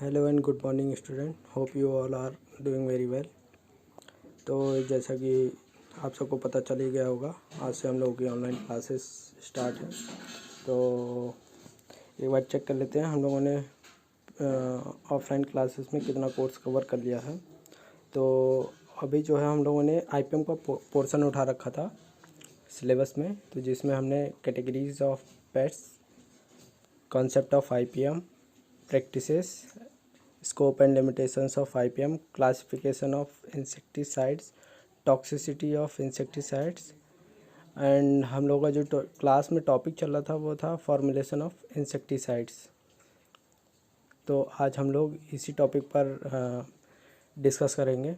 Hello and good morning student, hope you all are doing very well. तो जैसा कि आप सबको पता चल ही गया होगा, आज से हम लोगों की ऑनलाइन क्लासेस स्टार्ट हैं। तो एक बार चेक कर लेते हैं हम लोगों ने ऑफलाइन क्लासेस में कितना कोर्स कवर कर लिया है। तो अभी जो है हम लोगों ने आईपीएम का पोर्शन उठा रखा था सिलेबस में, तो जिसमें हमने categories of pets, concept of IPM, practices, scope and limitations of IPM, classification of insecticides, toxicity of insecticides and हम लोगों का जो क्लास में टॉपिक चल रहा था वो था फॉर्मुलेशन ऑफ इंसेक्टिसाइड्स। तो आज हम लोग इसी टॉपिक पर डिस्कस करेंगे।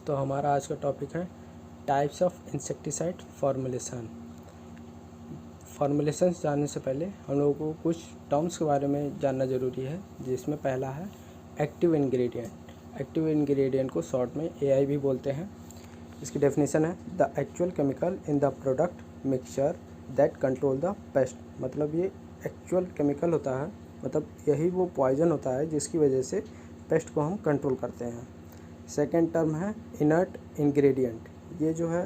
तो हमारा आज का टॉपिक है types of insecticide formulation. Formulations जानने से पहले हम लोगों को कुछ टर्म्स के बारे में जानना ज़रूरी है, जिसमें पहला है एक्टिव इंग्रेडिएंट। एक्टिव इंग्रेडिएंट को शॉर्ट में एआई भी बोलते हैं। इसकी डेफिनेशन है the actual chemical in the product mixture that control the paste. मतलब ये एक्चुअल केमिकल होता है, मतलब यही वो पॉइजन होता है जिसकी वजह से पेस्ट को हम कंट्रोल करते हैं। सेकेंड टर्म है इनर्ट इंग्रेडिएंट। ये जो है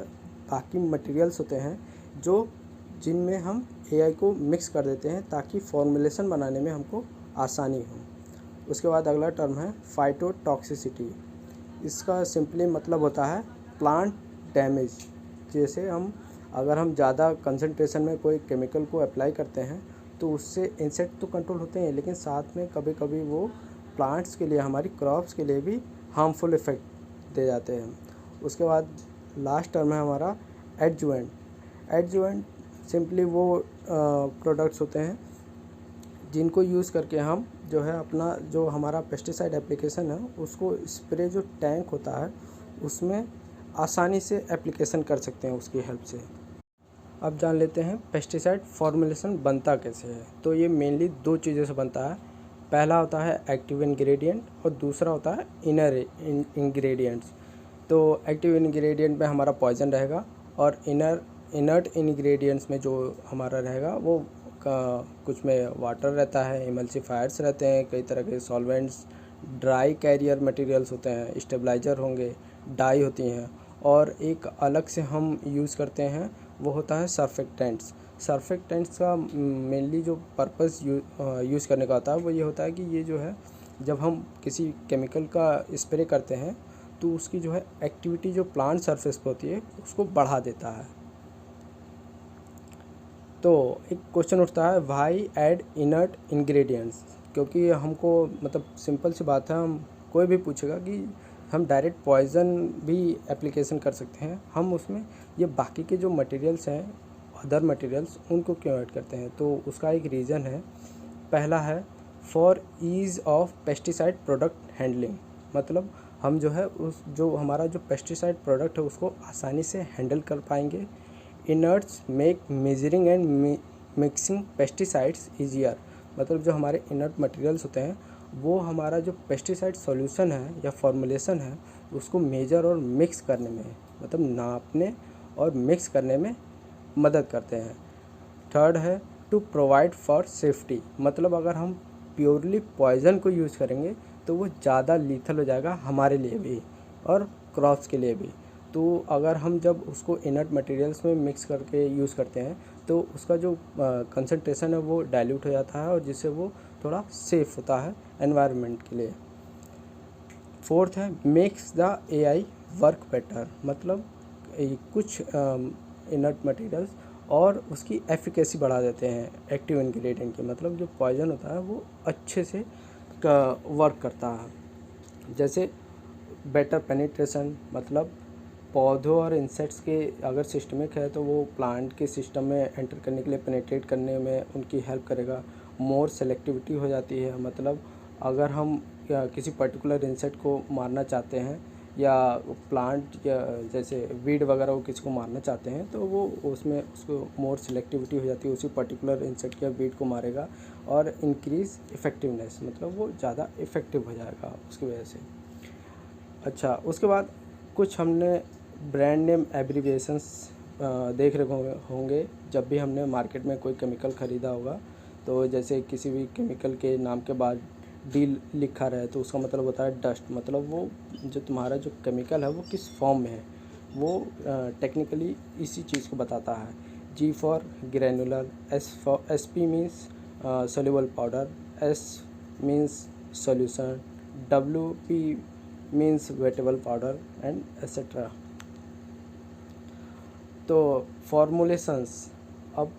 बाकी मटेरियल्स होते हैं जो जिनमें हम एआई को मिक्स कर देते हैं ताकि फॉर्मुलेशन बनाने में हमको आसानी हो। उसके बाद अगला टर्म है फाइटोटॉक्सिसिटी। इसका सिंपली मतलब होता है प्लांट डैमेज। जैसे अगर हम ज़्यादा कंसंट्रेशन में कोई केमिकल को अप्लाई करते हैं तो उससे इंसेक्ट तो कंट्रोल होते हैं, लेकिन साथ में कभी कभी वो प्लांट्स के लिए, हमारी क्रॉप्स के लिए भी हार्मफुल इफ़ेक्ट दे जाते हैं। उसके बाद लास्ट टर्म है हमारा एडजुवेंट। एडजुवेंट सिंपली वो प्रोडक्ट्स होते हैं जिनको यूज़ करके हम जो है अपना जो हमारा पेस्टिसाइड एप्लीकेशन है उसको स्प्रे जो टैंक होता है उसमें आसानी से एप्लीकेशन कर सकते हैं उसकी हेल्प से। अब जान लेते हैं पेस्टिसाइड फॉर्मुलेशन बनता कैसे है। तो ये मेनली दो चीज़ों से बनता है। पहला होता है एक्टिव इंग्रेडिएंट और दूसरा होता है इनर इंग्रेडिएंट्स। तो एक्टिव इंग्रेडिएंट में हमारा पॉइजन रहेगा और इनर्ट इंग्रेडिएंट्स में जो हमारा रहेगा वो कुछ में वाटर रहता है, इमल्सिफायर्स रहते हैं, कई तरह के सॉल्वेंट्स, ड्राई कैरियर मटेरियल्स होते हैं, स्टेबलाइज़र होंगे, डाई होती हैं, और एक अलग से हम यूज़ करते हैं वो होता है सर्फेक्टेंट्स। सर्फेक्टेंट्स का मेनली जो पर्पस यूज़ करने का होता है वो ये होता है कि ये जो है जब हम किसी केमिकल का स्प्रे करते हैं तो उसकी जो है एक्टिविटी जो प्लांट सरफेस पर होती है उसको बढ़ा देता है। तो एक क्वेश्चन उठता है व्हाई ऐड इनर्ट इंग्रेडिएंट्स, क्योंकि हमको मतलब सिंपल सी बात है, हम कोई भी पूछेगा कि हम डायरेक्ट पॉइज़न भी एप्लीकेशन कर सकते हैं, हम उसमें ये बाकी के जो मटेरियल्स हैं, अदर मटेरियल्स, उनको क्यों ऐड करते हैं। तो उसका एक रीज़न है। पहला है for ease of pesticide product handling. मतलब हम जो है उस जो हमारा जो पेस्टिसाइड प्रोडक्ट है उसको आसानी से हैंडल कर पाएंगे। Inerts make measuring and mixing pesticides easier. मतलब जो हमारे इनर्ट मटेरियल्स होते हैं वो हमारा जो पेस्टिसाइड सॉल्यूशन है या फॉर्मुलेशन है उसको मेजर और मिक्स करने में, मतलब नापने और मिक्स करने में मदद करते हैं। थर्ड है टू प्रोवाइड फॉर सेफ्टी। मतलब अगर हम प्योरली पॉइज़न को यूज़ करेंगे तो वो ज़्यादा लीथल हो जाएगा हमारे लिए भी और क्रॉप्स के लिए भी। तो अगर हम जब उसको इनर्ट मटेरियल्स में मिक्स करके यूज़ करते हैं तो उसका जो कंसंट्रेशन है वो डाइल्यूट हो जाता है और जिससे वो थोड़ा सेफ़ होता है एनवायरनमेंट के लिए। फोर्थ है makes the AI work better. मतलब कुछ इनर्ट मटेरियल्स और उसकी एफिकेसी बढ़ा देते हैं एक्टिव इंग्रेडिएंट की। मतलब जो पॉइजन होता है वो अच्छे से वर्क करता है। जैसे बेटर पेनिट्रेशन, मतलब पौधों और इंसेक्ट्स के अगर सिस्टमिक है तो वो प्लांट के सिस्टम में एंटर करने के लिए, पेनिट्रेट करने में उनकी हेल्प करेगा। मोर सेलेक्टिविटी हो जाती है। मतलब अगर हम किसी पर्टिकुलर इंसेक्ट को मारना चाहते हैं या प्लांट या जैसे वीड वगैरह को किसी को मारना चाहते हैं तो वो उसमें उसको मोर सिलेक्टिविटी हो जाती है, उसी पर्टिकुलर इंसेक्ट या वीड को मारेगा और इंक्रीज़ इफ़ेक्टिवनेस, मतलब वो ज़्यादा इफ़ेक्टिव हो जाएगा उसकी वजह से। अच्छा, उसके बाद कुछ हमने ब्रांड नेम एब्रीविएशंस देख रहे होंगे जब भी हमने मार्केट में कोई केमिकल ख़रीदा होगा। तो जैसे किसी भी केमिकल के नाम के बाद डी लिखा रहे तो उसका मतलब होता है डस्ट, मतलब वो जो तुम्हारा जो केमिकल है वो किस फॉर्म में है, वो टेक्निकली इसी चीज़ को बताता है। G for granular, S P means soluble powder, S means solution, W P means wettable powder and etcetera. तो फॉर्मुलेशंस, अब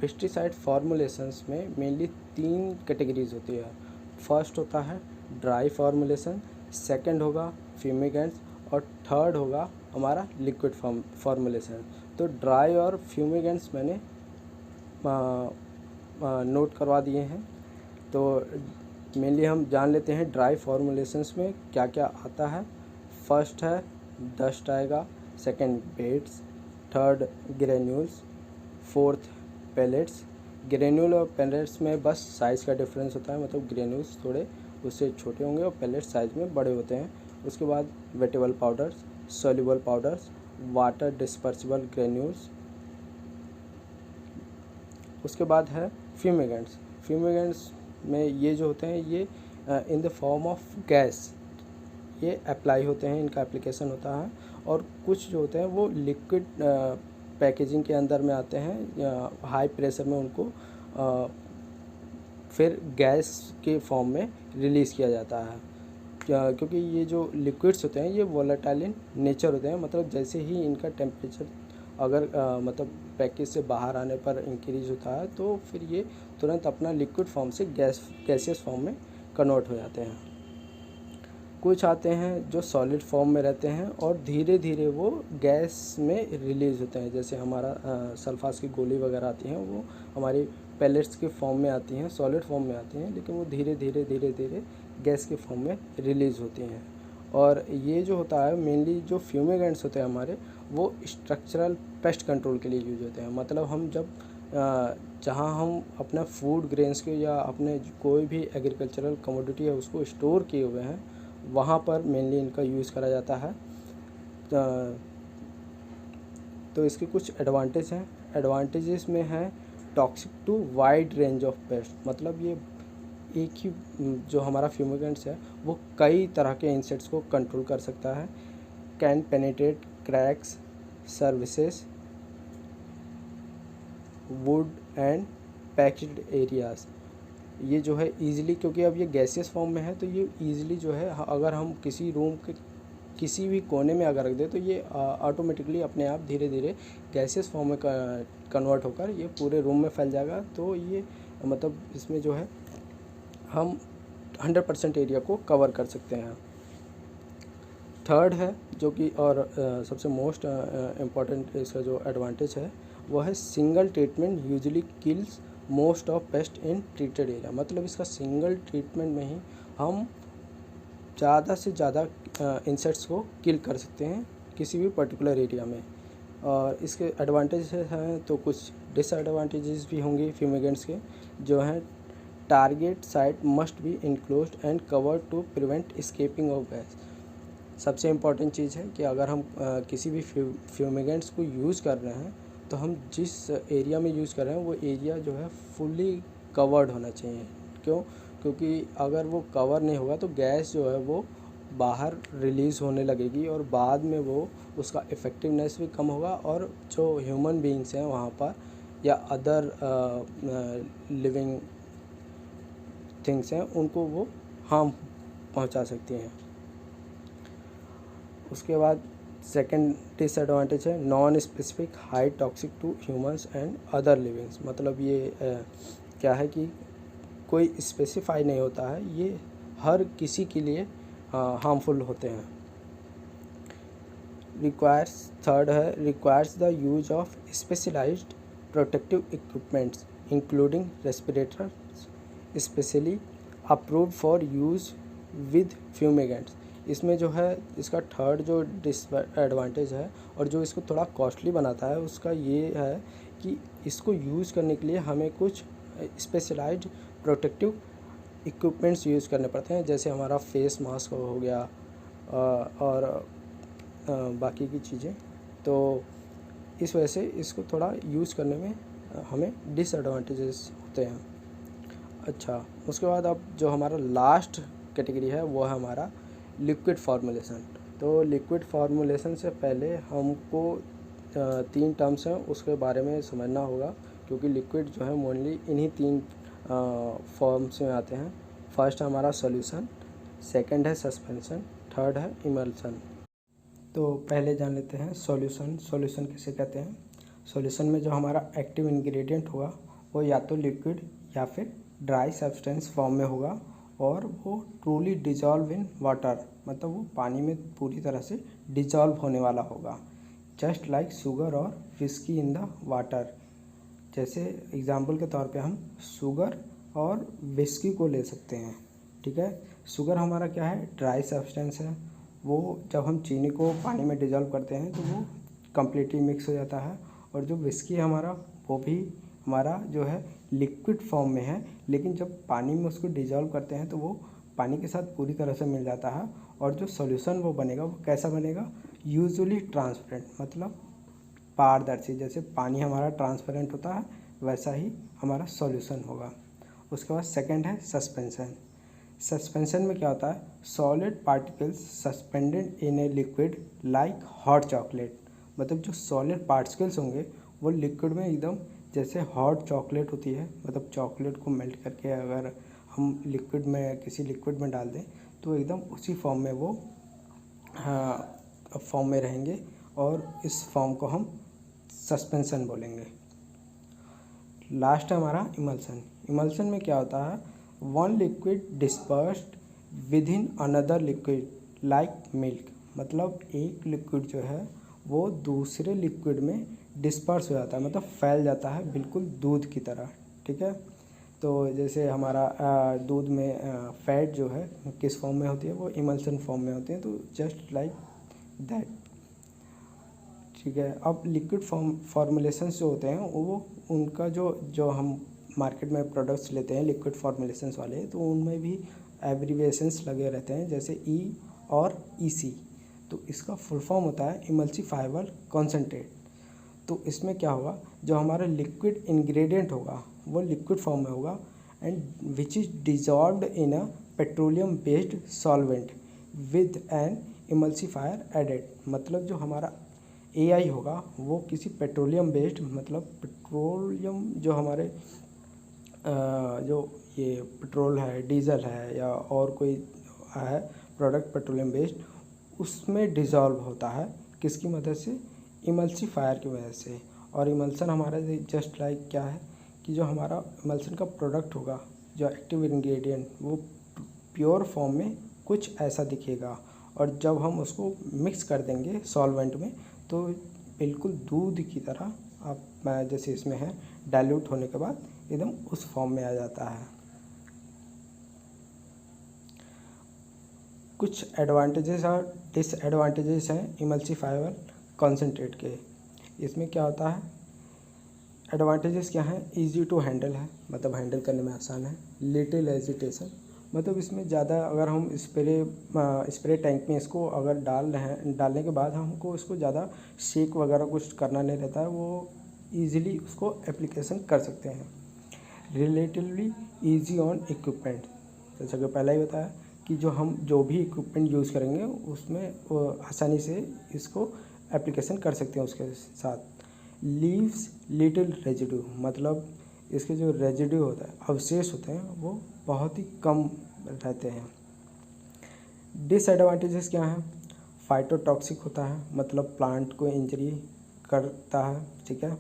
पेस्टिसाइड फॉर्मुलेशंस में मेनली 3 कैटेगरीज होती है। फर्स्ट होता है ड्राई फॉर्मुलेशन, सेकंड होगा फ्यूमिगेंट्स और थर्ड होगा हमारा लिक्विड फॉर्मुलेशन। तो ड्राई और फ्यूमिगेंट्स मैंने नोट करवा दिए हैं। तो मेनली हम जान लेते हैं ड्राई फॉर्मुलेशंस में क्या क्या आता है। फर्स्ट है डस्ट आएगा, second beds, third granules, fourth pallets. Granule और पैलेट्स में बस साइज़ का डिफरेंस होता है, मतलब ग्रेन्यूल्स थोड़े उससे छोटे होंगे और पैलेट्स साइज़ में बड़े होते हैं। उसके बाद wettable powders, soluble powders, water dispersible granules. उसके बाद है फ्यूमिगेंट्स। फ्यूमिगेंट्स में ये जो होते हैं ये in the form of gas ये अप्लाई होते हैं, इनका एप्लीकेशन होता है। और कुछ जो होते हैं वो लिक्विड पैकेजिंग के अंदर में आते हैं, हाई प्रेशर में उनको फिर गैस के फॉर्म में रिलीज़ किया जाता है। क्योंकि ये जो लिक्विड्स होते हैं ये वोलेटाइल इन नेचर होते हैं, मतलब जैसे ही इनका टेम्परेचर अगर मतलब पैकेज से बाहर आने पर इंक्रीज होता है तो फिर ये तुरंत अपना लिक्विड फॉर्म से गैसियस फॉर्म में कन्वर्ट हो जाते हैं। कुछ आते हैं जो सॉलिड फॉर्म में रहते हैं और धीरे धीरे वो गैस में रिलीज़ होते हैं। जैसे हमारा सल्फास की गोली वगैरह आती हैं वो हमारी पैलेट्स के फॉर्म में आती हैं, सॉलिड फॉर्म में आती हैं, लेकिन वो धीरे धीरे गैस के फॉर्म में रिलीज़ होती हैं। और ये जो होता है मेनली जो फ्यूमिगेंट्स होते हैं हमारे वो स्ट्रक्चरल पेस्ट कंट्रोल के लिए यूज होते हैं। मतलब हम जब जहाँ हम अपना फूड ग्रेन्स के या अपने कोई भी एग्रीकल्चरल कमोडिटी है उसको स्टोर किए हुए हैं वहाँ पर मेनली इनका यूज़ करा जाता है। तो इसके कुछ एडवांटेज हैं। एडवांटेजेस में है toxic to wide range of pest, मतलब ये एक ही जो हमारा फ्यूमिगेंट्स है वो कई तरह के इंसेक्ट्स को कंट्रोल कर सकता है। Can penetrate cracks, services, would and packed areas. ये जो है ईज़िली, क्योंकि अब ये गैसियस फॉर्म में है तो ये ईज़िली जो है अगर हम किसी रूम के किसी भी कोने में अगर रख दें तो ये ऑटोमेटिकली अपने आप धीरे धीरे गैसियस फॉर्म में कन्वर्ट होकर ये पूरे रूम में फैल जाएगा। तो ये मतलब इसमें जो है हम 100% एरिया को कवर कर सकते हैं। थर्ड है जो कि और सबसे मोस्ट इम्पॉर्टेंट इसका जो एडवांटेज है वो है single treatment usually kills most of paste in treated area. मतलब इसका सिंगल ट्रीटमेंट में ही हम ज़्यादा से ज़्यादा इंसेक्ट्स को किल कर सकते हैं किसी भी पर्टिकुलर एरिया में। और इसके एडवांटेज हैं तो कुछ डिसएडवांटेजेस भी होंगे फ्यूमिगेंट्स के, जो हैं target site must be enclosed and covered to prevent escaping of gas. सबसे इम्पॉर्टेंट चीज़ है कि अगर हम किसी भी फ्यूमिगेंट्स को यूज़ कर रहे हैं तो हम जिस एरिया में यूज़ कर रहे हैं वो एरिया जो है फुली कवर्ड होना चाहिए। क्योंकि अगर वो कवर नहीं होगा तो गैस जो है वो बाहर रिलीज़ होने लगेगी और बाद में वो उसका इफ़ेक्टिवनेस भी कम होगा और जो ह्यूमन बीइंग्स हैं वहाँ पर या अदर लिविंग थिंग्स हैं उनको वो हार्म पहुँचा सकती हैं। उसके बाद सेकंड डिसएडवांटेज है non specific high toxic to humans and other livings. मतलब ये क्या है कि कोई स्पेसिफाई नहीं होता है, ये हर किसी के लिए हार्मफुल होते हैं। थर्ड है requires the use of specialised protective equipments including respirators specially approved for use with fumigants. इसमें जो है इसका थर्ड जो डिसएडवांटेज है और जो इसको थोड़ा कॉस्टली बनाता है उसका ये है कि इसको यूज़ करने के लिए हमें कुछ स्पेशलाइज्ड प्रोटेक्टिव इक्विपमेंट्स यूज़ करने पड़ते हैं, जैसे हमारा फेस मास्क हो गया और बाकी की चीज़ें। तो इस वजह से इसको थोड़ा यूज़ करने में हमें डिसएडवांटेजेस होते हैं। अच्छा। उसके बाद अब जो हमारा लास्ट कैटेगरी है वो है हमारा लिक्विड फॉर्मुलेशन। तो लिक्विड फॉर्मुलेशन से पहले हमको 3 टर्म्स हैं उसके बारे में समझना होगा, क्योंकि लिक्विड जो है मोस्टली इन्हीं 3 फॉर्म्स में आते हैं। फर्स्ट है हमारा सॉल्यूशन, सेकंड है सस्पेंशन, थर्ड है इमल्शन। तो पहले जान लेते हैं सॉल्यूशन। सॉल्यूशन किसे कहते हैं? सॉल्यूशन में जो हमारा एक्टिव इंग्रेडिएंट होगा वो या तो लिक्विड या फिर ड्राई सब्सटेंस फॉर्म में होगा, और वो ट्रूली डिजॉल्व इन वाटर, मतलब वो पानी में पूरी तरह से डिजॉल्व होने वाला होगा, जस्ट लाइक शुगर और विस्की इन द वाटर। जैसे एग्जाम्पल के तौर पे हम शुगर और विस्की को ले सकते हैं, ठीक है। शुगर हमारा क्या है? ड्राई सब्सटेंस है, वो जब हम चीनी को पानी में डिजॉल्व करते हैं तो वो कम्प्लीटली मिक्स हो जाता है। और जो विस्की है हमारा, वो भी हमारा जो है लिक्विड फॉर्म में है, लेकिन जब पानी में उसको डिजॉल्व करते हैं तो वो पानी के साथ पूरी तरह से मिल जाता है। और जो सॉल्यूशन वो बनेगा वो कैसा बनेगा? यूजुअली ट्रांसपेरेंट, मतलब पारदर्शी। जैसे पानी हमारा ट्रांसपेरेंट होता है वैसा ही हमारा सॉल्यूशन होगा। उसके बाद सेकंड है सस्पेंशन। सस्पेंशन में क्या होता है? Solid particles suspended in a liquid like hot chocolate, मतलब जो सॉलिड पार्टिकल्स होंगे वो लिक्विड में एकदम जैसे हॉट चॉकलेट होती है, मतलब चॉकलेट को मेल्ट करके अगर हम लिक्विड में किसी लिक्विड में डाल दें तो एकदम उसी फॉर्म में वो फॉर्म में रहेंगे, और इस फॉर्म को हम सस्पेंशन बोलेंगे। लास्ट है हमारा इमल्शन। इमल्शन में क्या होता है? One liquid dispersed with in another liquid like milk, मतलब एक लिक्विड जो है वो दूसरे लिक्विड में डिस्पर्स हो जाता है, मतलब फैल जाता है बिल्कुल दूध की तरह, ठीक है। तो जैसे हमारा दूध में फैट जो है किस फॉर्म में होती है? वो इमल्शन फॉर्म में होती है। तो जस्ट लाइक दैट, ठीक है। अब लिक्विड फॉर्मुलेशंस जो होते हैं वो उनका जो हम मार्केट में प्रोडक्ट्स लेते हैं लिक्विड फॉर्मुलेशंस वाले, तो उनमें भी एब्रीविएशंस लगे रहते हैं, जैसे ई और ईसी। तो इसका फुल फॉर्म होता है इमल्सिफाइबल कॉन्सेंट्रेट। तो इसमें क्या होगा? जो हमारा लिक्विड इंग्रेडिएंट होगा वो लिक्विड फॉर्म में होगा, and which is dissolved in a petroleum based solvent with an emulsifier added, मतलब जो हमारा एआई होगा वो किसी पेट्रोलियम बेस्ड, मतलब पेट्रोलियम जो हमारे जो ये पेट्रोल है, डीजल है, या और कोई है प्रोडक्ट पेट्रोलियम बेस्ड, उसमें डिज़ोल्व होता है किसकी मदद से? इमल्सिफायर की वजह से। और इमल्सन हमारा जस्ट लाइक क्या है कि जो हमारा इमल्सन का प्रोडक्ट होगा, जो एक्टिव इंग्रेडिएंट, वो प्योर फॉर्म में कुछ ऐसा दिखेगा, और जब हम उसको मिक्स कर देंगे सॉल्वेंट में तो बिल्कुल दूध की तरह, आप जैसे इसमें है, डाइल्यूट होने के बाद एकदम उस फॉर्म में आ जाता है। कुछ एडवांटेजेस और डिसएडवांटेजेस हैं इमल्सिफायर कॉन्सेंट्रेट के। इसमें क्या होता है? एडवांटेजेस क्या हैं? इजी टू हैंडल है, मतलब हैंडल करने में आसान है। लिटिल एजिटेशन, मतलब इसमें ज़्यादा अगर हम स्प्रे टैंक में इसको अगर डाल रहे हैं, डालने के बाद हमको इसको ज़्यादा शेक वगैरह कुछ करना नहीं रहता है, वो ईज़िली उसको एप्लीकेशन कर सकते हैं। रिलेटिवली ईजी ऑन इक्विपमेंट, जैसा कि पहले ही बताया कि जो भी इक्विपमेंट यूज़ करेंगे उसमें आसानी से इसको एप्लीकेशन कर सकते हैं उसके साथ। लीव्स लिटिल रेजिड्यू, मतलब इसके जो रेजिड्यू होता है, अवशेष होते हैं, वो बहुत ही कम रहते हैं। डिसएडवांटेजेस क्या हैं? फाइटोटॉक्सिक होता है, मतलब प्लांट को इंजरी करता है, ठीक है।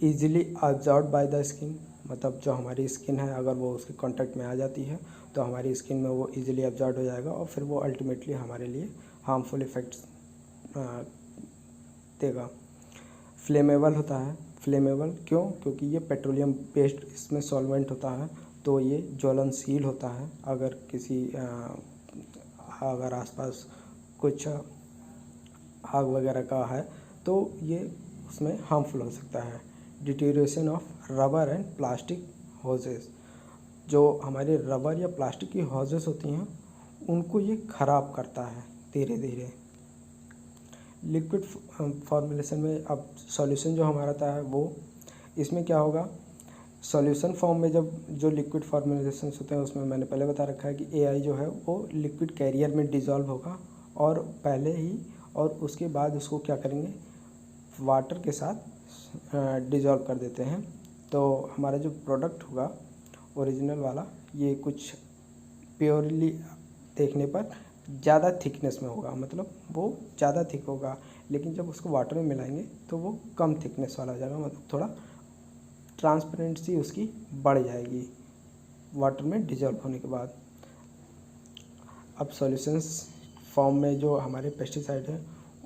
Easily absorb by the skin, मतलब जो हमारी स्किन है अगर वो उसके कांटेक्ट में आ जाती है तो हमारी स्किन में वो ईजिली अब्जॉर्ब हो जाएगा, और फिर वो अल्टीमेटली हमारे लिए हार्मफुल इफ़ेक्ट्स देगा। फ्लेमेबल होता है। फ्लेमेबल क्यों? क्योंकि ये पेट्रोलियम बेस्ड इसमें सॉल्वेंट होता है, तो ये ज्वलनशील होता है। अगर किसी अगर आसपास कुछ आग वगैरह का है तो ये उसमें हार्मफुल हो सकता है। Deterioration of rubber and plastic hoses, जो हमारे रबर या प्लास्टिक की हॉजेस होती हैं उनको ये ख़राब करता है धीरे धीरे। लिक्विड फॉर्मुलेशन में अब सॉल्यूशन जो हमारा था वो, इसमें क्या होगा? सॉल्यूशन फॉर्म में जब जो लिक्विड फॉर्मुलेशंस होते हैं उसमें मैंने पहले बता रखा है कि एआई जो है वो लिक्विड कैरियर में डिज़ोल्व होगा और पहले ही, और उसके बाद उसको क्या करेंगे, वाटर के साथ डिज़ोल्व कर देते हैं। तो हमारा जो प्रोडक्ट होगा ओरिजिनल वाला, ये कुछ प्योरली देखने पर ज़्यादा थिकनेस में होगा, मतलब वो ज़्यादा थिक होगा, लेकिन जब उसको वाटर में मिलाएंगे तो वो कम थिकनेस वाला हो जाएगा, मतलब थोड़ा ट्रांसपेरेंसी उसकी बढ़ जाएगी वाटर में डिजॉल्व होने के बाद। अब सॉल्यूशंस फॉर्म में जो हमारे पेस्टिसाइड हैं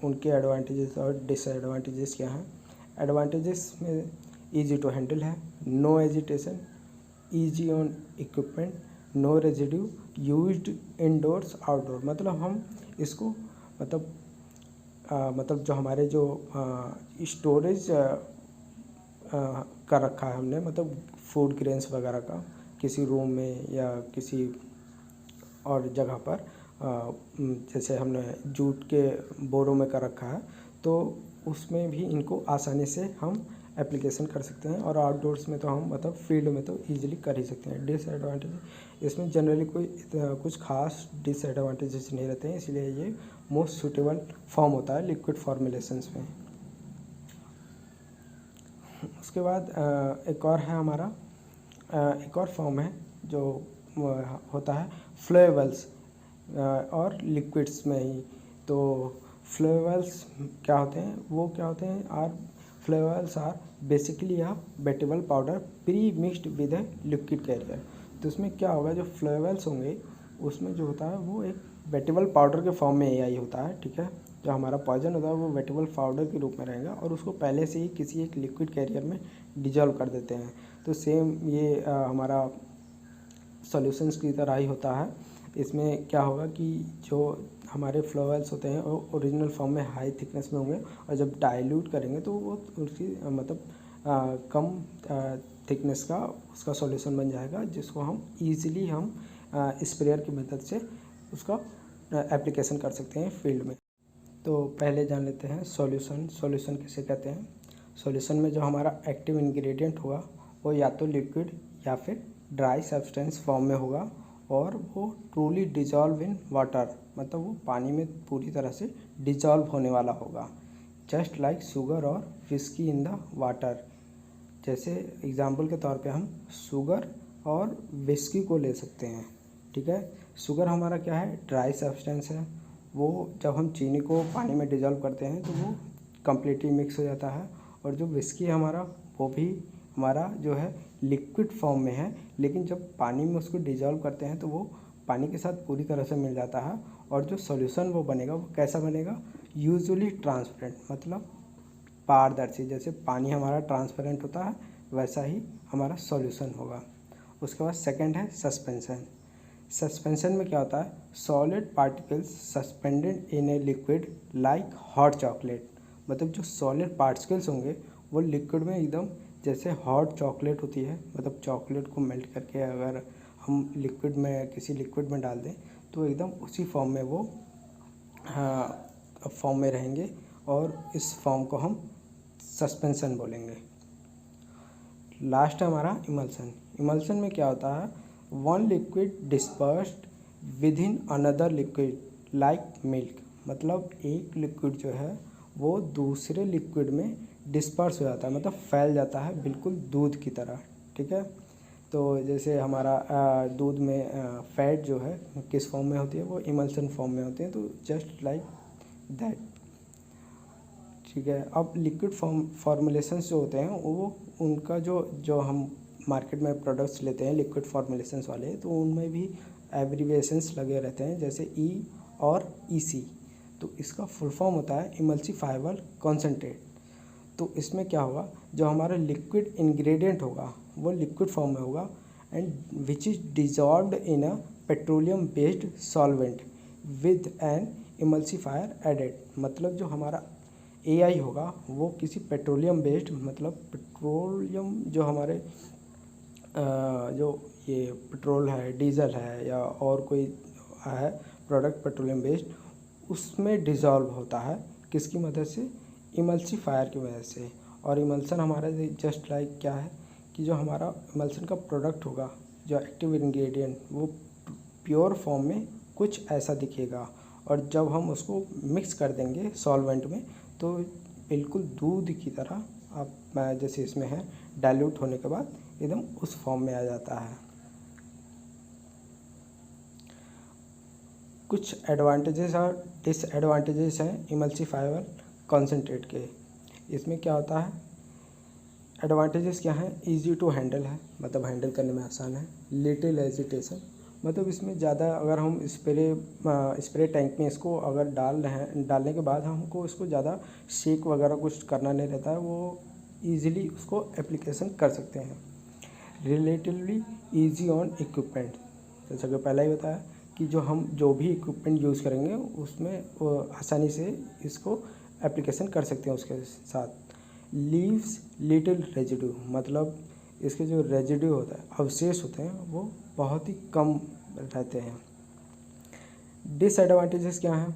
उनके एडवांटेजेस और डिसएडवांटेजेस क्या हैं। एडवांटेजेस में ईजी टू हैंडल है, no agitation, easy on equipment, no residue, used indoors outdoor, मतलब हम इसको मतलब जो हमारे जो स्टोरेज कर रखा है हमने, मतलब फूड ग्रेन्स वगैरह का किसी रूम में या किसी और जगह पर, जैसे हमने जूट के बोरों में कर रखा है, तो उसमें भी इनको आसानी से हम एप्लीकेशन कर सकते हैं। और आउटडोर्स में तो हम मतलब फील्ड में तो ईजिली कर ही सकते हैं। डिसएडवांटेज इसमें जनरली कोई कुछ खास डिसएडवांटेजेस नहीं रहते हैं, इसलिए ये मोस्ट सूटेबल फॉर्म होता है लिक्विड फॉर्मुलेशंस में। उसके बाद एक और है हमारा, एक और फॉर्म है जो होता है फ्लोएबल्स और लिक्विड्स में ही। तो फ्लोएबल्स क्या होते हैं, वो क्या होते हैं, flowables are basically a wettable powder pre mixed with a liquid carrier. तो उसमें क्या होगा, जो फ्लोएबल्स होंगे उसमें जो होता है वो एक वेटेबल पाउडर के फॉर्म में एआई होता है, ठीक है। जो हमारा पॉइजन होता है वो वेटेबल पाउडर के रूप में रहेगा और उसको पहले से ही किसी एक लिक्विड कैरियर में डिजॉल्व कर देते हैं। तो सेम ये हमारा सॉल्यूशंस की तरह ही होता है। इसमें क्या होगा कि जो हमारे फ्लोएबल्स होते हैं वो ओरिजिनल फॉर्म में हाई थिकनेस में होंगे और जब डाइल्यूट करेंगे तो वो उसकी मतलब कम थिकनेस का उसका सॉल्यूशन बन जाएगा, जिसको हम ईजिली हम स्प्रेयर की मदद से उसका एप्लीकेशन कर सकते हैं फील्ड में। तो पहले जान लेते हैं सॉल्यूशन किसे कहते हैं। सॉल्यूशन में जो हमारा एक्टिव इंग्रेडिएंट होगा वो या तो लिक्विड या फिर ड्राई सब्सटेंस फॉर्म में होगा और वो ट्रूली डिजॉल्व इन वाटर, मतलब वो पानी में पूरी तरह से डिजॉल्व होने वाला होगा, जस्ट लाइक शुगर और विस्की इन द वाटर। जैसे एग्जाम्पल के तौर पे हम शुगर और विस्की को ले सकते हैं, ठीक है। शुगर हमारा क्या है, ड्राई सब्सटेंस है, वो जब हम चीनी को पानी में डिजॉल्व करते हैं तो वो कम्प्लीटली मिक्स हो जाता है। और जो विस्की है हमारा, वो भी हमारा जो है लिक्विड फॉर्म में है, लेकिन जब पानी में उसको डिजॉल्व करते हैं तो वो पानी के साथ पूरी तरह से मिल जाता है। और जो सॉल्यूशन वो बनेगा वो कैसा बनेगा, यूजुअली ट्रांसपेरेंट, मतलब पारदर्शी। जैसे पानी हमारा ट्रांसपेरेंट होता है वैसा ही हमारा सॉल्यूशन होगा। उसके बाद सेकंड है सस्पेंशन। सस्पेंशन में क्या होता है, solid particles suspended in a liquid like hot chocolate, मतलब जो सॉलिड पार्टिकल्स होंगे वो लिक्विड में एकदम जैसे हॉट चॉकलेट होती है, मतलब चॉकलेट को मेल्ट करके अगर हम लिक्विड में किसी लिक्विड में डाल दें तो एकदम उसी फॉर्म में वो फॉर्म में रहेंगे और इस फॉर्म को हम सस्पेंशन बोलेंगे। लास्ट है हमारा इमल्सन। इमल्सन में क्या होता है, one liquid dispersed with in another liquid like milk, मतलब एक लिक्विड जो है वो दूसरे लिक्विड में डिस्पर्स हो जाता है, मतलब फैल जाता है बिल्कुल दूध की तरह, ठीक है। तो जैसे हमारा दूध में फैट जो है किस फॉर्म में होती है, वो इमल्सन फॉर्म में होती है, तो जस्ट लाइक दैट, ठीक है। अब लिक्विड फॉर्मुलेशंस जो होते हैं वो उनका जो हम मार्केट में प्रोडक्ट्स लेते हैं लिक्विड फॉर्मुलेशंस वाले, तो उनमें भी एब्रीविएशंस लगे रहते हैं, जैसे ई और ईसी। तो इसका फुल फॉर्म होता है इमल्सिफाइबल कॉन्सेंट्रेट। तो इसमें क्या होगा, जो हमारा लिक्विड इंग्रेडिएंट होगा वो लिक्विड फॉर्म में होगा and which is dissolved in a petroleum based solvent with an emulsifier added, मतलब जो हमारा एआई होगा वो किसी पेट्रोलियम बेस्ड, मतलब पेट्रोलियम जो हमारे जो ये पेट्रोल है, डीजल है या और कोई है प्रोडक्ट पेट्रोलियम बेस्ड, उसमें डिज़ोल्व होता है किसकी मदद से, इमल्सिफायर की वजह से। और इमल्सन हमारा जस्ट लाइक क्या है कि जो हमारा इमल्सन का प्रोडक्ट होगा, जो एक्टिव इंग्रेडिएंट, वो प्योर फॉर्म में कुछ ऐसा दिखेगा, और जब हम उसको मिक्स कर देंगे सॉल्वेंट में तो बिल्कुल दूध की तरह आप जैसे इसमें है डाइल्यूट होने के बाद एकदम उस फॉर्म में आ जाता है। कुछ एडवांटेजेस और डिसएडवांटेजेस हैं इमल्सिफायर कॉन्सेंट्रेट के। इसमें क्या होता है, एडवांटेजेस क्या हैं, इजी टू हैंडल है, मतलब हैंडल करने में आसान है। लिटिल एजिटेशन, मतलब इसमें ज़्यादा अगर हम स्प्रे टैंक में इसको अगर डाल रहे हैं, डालने के बाद हमको इसको ज़्यादा शेक वगैरह कुछ करना नहीं रहता है, वो ईज़िली उसको एप्लीकेशन कर सकते हैं। रिलेटिवली ईजी ऑन इक्विपमेंट, जैसा कि पहले ही बताया कि जो भी इक्विपमेंट यूज़ करेंगे उसमें आसानी से इसको एप्लीकेशन कर सकते हैं उसके साथ। लीव्स लिटिल रेजिड्यू, मतलब इसके जो रेजिड्यू होता है, अवशेष होते हैं, वो बहुत ही कम रहते हैं। डिसएडवांटेजेस क्या हैं,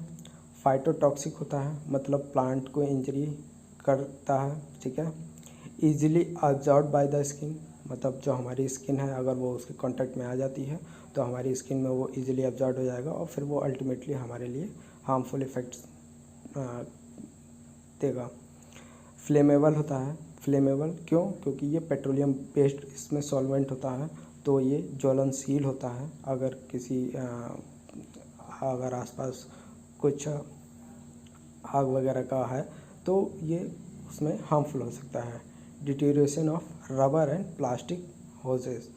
फाइटोटॉक्सिक होता है, मतलब प्लांट को इंजरी करता है, ठीक है। Easily absorb by the skin, मतलब जो हमारी स्किन है अगर वो उसके कांटेक्ट में आ जाती है तो हमारी स्किन में वो ईजिली अब्जॉर्ब हो जाएगा और फिर वो अल्टीमेटली हमारे लिए हार्मफुल इफ़ेक्ट्स देगा। फ्लेमेबल होता है, फ्लेमेबल क्यों, क्योंकि ये पेट्रोलियम बेस्ड इसमें सॉल्वेंट होता है, तो ये ज्वलनशील होता है। अगर आसपास कुछ आग वगैरह का है तो ये उसमें हार्मफुल हो सकता है। Deterioration of rubber and plastic hoses,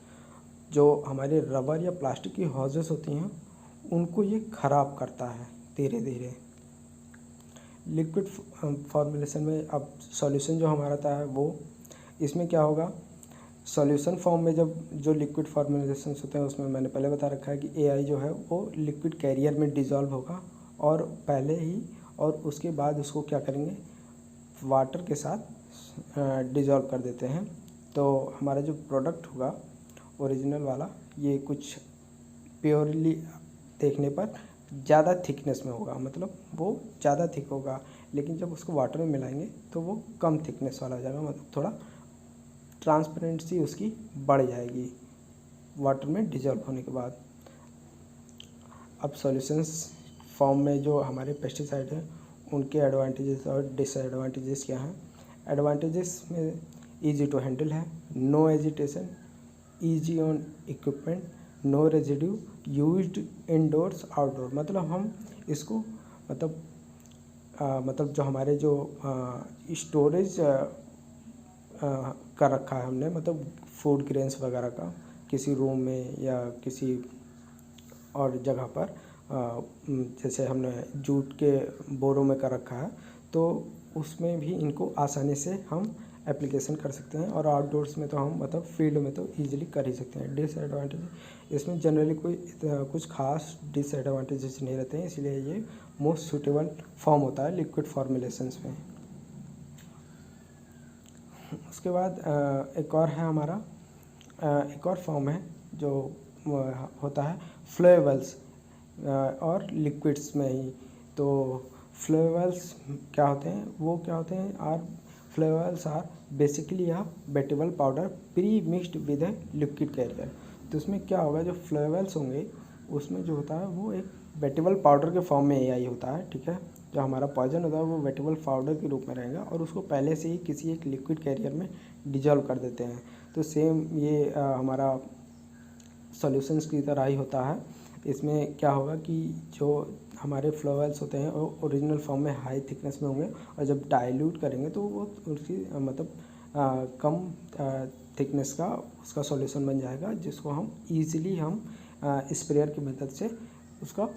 जो हमारे रबर या प्लास्टिक की होजेस होती हैं उनको ये ख़राब करता है धीरे धीरे। लिक्विड फॉर्मुलेशन में अब सॉल्यूशन जो हमारा था वो इसमें क्या होगा, सॉल्यूशन फॉर्म में जब जो लिक्विड फॉर्मुलेशन होते हैं उसमें मैंने पहले बता रखा है कि AI जो है वो लिक्विड कैरियर में डिज़ोल्व होगा और पहले ही, और उसके बाद उसको क्या करेंगे, वाटर के साथ डिज़ोल्व कर देते हैं। तो हमारा जो प्रोडक्ट होगा ओरिजिनल वाला, ये कुछ प्योरली देखने पर ज़्यादा थिकनेस में होगा, मतलब वो ज़्यादा थिक होगा, लेकिन जब उसको वाटर में मिलाएंगे तो वो कम थिकनेस वाला हो जाएगा, मतलब थोड़ा ट्रांसपेरेंसी उसकी बढ़ जाएगी वाटर में डिज़ोल्व होने के बाद। अब सॉल्यूशंस फॉर्म में जो हमारे पेस्टिसाइड हैं उनके एडवांटेजेस और डिसएडवांटेजेस क्या हैं। एडवांटेजेस में ईजी टू हैंडल है, no agitation, easy on equipment, no residue, used indoors outdoor, मतलब हम इसको मतलब जो हमारे जो स्टोरेज कर रखा है हमने, मतलब फूड ग्रेन्स वगैरह का किसी रूम में या किसी और जगह पर, जैसे हमने जूट के बोरों में कर रखा है, तो उसमें भी इनको आसानी से हम एप्लीकेशन कर सकते हैं। और आउटडोर्स में तो हम मतलब फील्ड में तो ईजिली कर ही सकते हैं। डिसएडवांटेज इसमें जनरली कोई कुछ खास डिसएडवांटेजेस नहीं रहते हैं, इसलिए ये मोस्ट सूटेबल फॉर्म होता है लिक्विड फॉर्मुलेशंस में। उसके बाद एक और है हमारा, एक और फॉर्म है जो होता है फ्लोएबल्स और लिक्विड्स में ही। तो फ्लोएबल्स क्या होते हैं, वो क्या होते हैं, are flowables are basically a wettable powder pre mixed with a liquid carrier. तो उसमें क्या होगा, जो फ्लोएबल्स होंगे उसमें जो होता है वो एक वेटेबल पाउडर के फॉर्म में AI होता है, ठीक है। जो हमारा पॉइजन होता है वो वेटेबल पाउडर के रूप में रहेगा और उसको पहले से ही किसी एक लिक्विड कैरियर में डिजॉल्व कर देते हैं। तो सेम ये हमारा सॉल्यूशंस की तरह ही होता है। इसमें क्या होगा कि जो हमारे फ्लोएबल्स होते हैं वो ओरिजिनल फॉर्म में हाई थिकनेस में होंगे और जब डाइल्यूट करेंगे तो वो उसकी मतलब कम थिकनेस का उसका सॉल्यूशन बन जाएगा, जिसको हम ईज़िली हम स्प्रेयर की मदद से उसका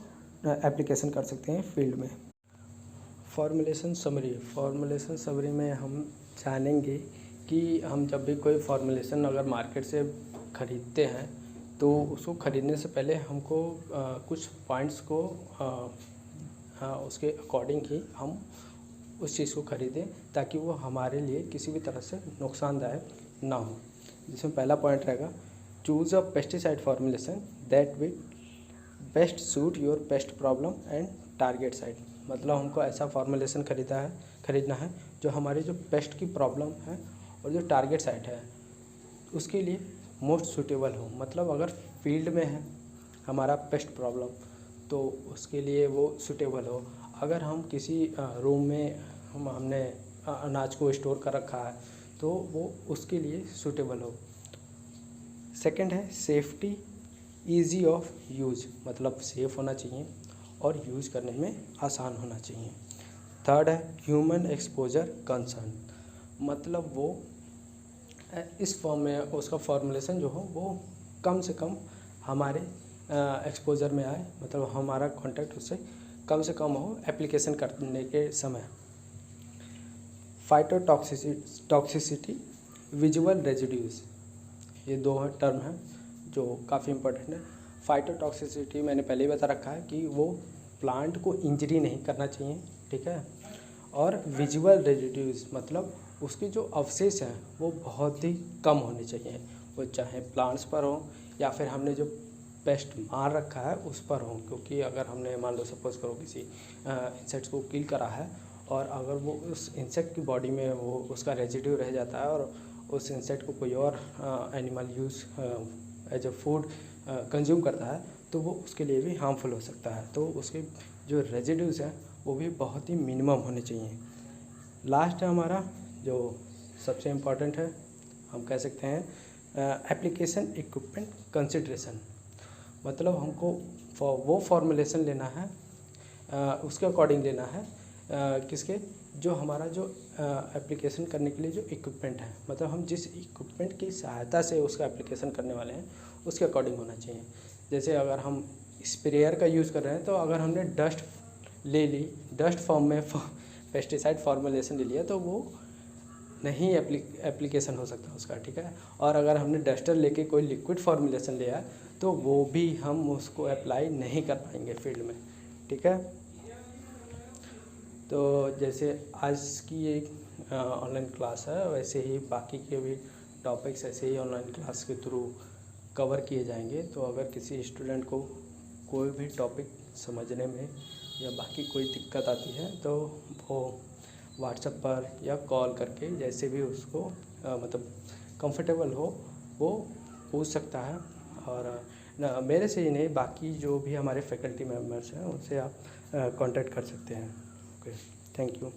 एप्लीकेशन कर सकते हैं फील्ड में। फॉर्मुलेशन समरी में हम जानेंगे कि हम जब भी कोई फॉर्मुलेशन अगर मार्केट से ख़रीदते हैं तो उसको ख़रीदने से पहले हमको कुछ पॉइंट्स को उसके अकॉर्डिंग ही हम उस चीज़ को ख़रीदें ताकि वो हमारे लिए किसी भी तरह से नुकसानदायक ना हो। जिसमें पहला पॉइंट रहेगा, choose a pesticide formulation that will best suit your paste problem and target site. मतलब हमको ऐसा फॉर्मुलेशन खरीदना है जो हमारी जो पेस्ट की प्रॉब्लम है और जो टारगेट साइट है उसके लिए मोस्ट सूटेबल हो, मतलब अगर फील्ड में है हमारा पेस्ट प्रॉब्लम तो उसके लिए वो सूटेबल हो। अगर हम किसी रूम में हमने अनाज को स्टोर कर रखा है तो वो उसके लिए सूटेबल हो। सेकंड है सेफ्टी, इजी ऑफ यूज, मतलब सेफ़ होना चाहिए और यूज़ करने में आसान होना चाहिए। थर्ड है ह्यूमन एक्सपोजर कंसर्न, मतलब वो इस फॉर्म में उसका फॉर्मुलेशन जो हो वो कम से कम हमारे एक्सपोजर में आए, मतलब हमारा कांटेक्ट उससे कम से कम हो एप्लीकेशन करने के समय। फाइटोटॉक्सिसिटी, विजुअल रेजिड्यूज, ये दो टर्म हैं जो काफ़ी इंपॉर्टेंट है। फाइटोटॉक्सिसिटी मैंने पहले ही बता रखा है कि वो प्लांट को इंजरी नहीं करना चाहिए, ठीक है। और विजुअल रेजिड्यूज मतलब उसके जो अवशेष हैं वो बहुत ही कम होने चाहिए, वो चाहे प्लांट्स पर हो या फिर हमने जो पेस्ट मार रखा है उस पर हो। क्योंकि अगर हमने मान लो सपोज करो किसी इंसेक्ट्स को किल करा है और अगर वो उस इंसेक्ट की बॉडी में वो उसका रेजिड्यू रह जाता है और उस इंसेक्ट को कोई और animal use as a food consume करता है तो वो उसके लिए भी हार्मफुल हो सकता है। तो उसके जो रेजिड्यूज़ हैं वो भी बहुत ही मिनिमम होने चाहिए। लास्ट है हमारा जो सबसे इम्पॉर्टेंट है, हम कह सकते हैं एप्लीकेशन इक्विपमेंट कंसिड्रेशन, मतलब हमको वो फॉर्मुलेशन लेना है उसके अकॉर्डिंग लेना है किसके, जो हमारा जो एप्लीकेशन करने के लिए जो इक्विपमेंट है, मतलब हम जिस इक्विपमेंट की सहायता से उसका एप्लीकेशन करने वाले हैं उसके अकॉर्डिंग होना चाहिए। जैसे अगर हम स्प्रेयर का यूज़ कर रहे हैं तो अगर हमने डस्ट ले ली, डस्ट फॉर्म में पेस्टिसाइड फॉर्मुलेशन ले लिया तो वो नहीं एप्लीकेशन हो सकता उसका, ठीक है। और अगर हमने डस्टर लेके कोई लिक्विड फॉर्मुलेशन लिया तो वो भी हम उसको अप्लाई नहीं कर पाएंगे फील्ड में, ठीक है। तो जैसे आज की एक ऑनलाइन क्लास है वैसे ही बाकी के भी टॉपिक्स ऐसे ही ऑनलाइन क्लास के थ्रू कवर किए जाएंगे। तो अगर किसी स्टूडेंट को कोई भी टॉपिक समझने में या बाकी कोई दिक्कत आती है तो वो व्हाट्सएप पर या कॉल करके जैसे भी उसको मतलब कंफर्टेबल हो वो पूछ सकता है। और मेरे से ही नहीं बाकी जो भी हमारे फैकल्टी मेम्बर्स हैं उनसे आप कांटेक्ट कर सकते हैं। Okay, thank you.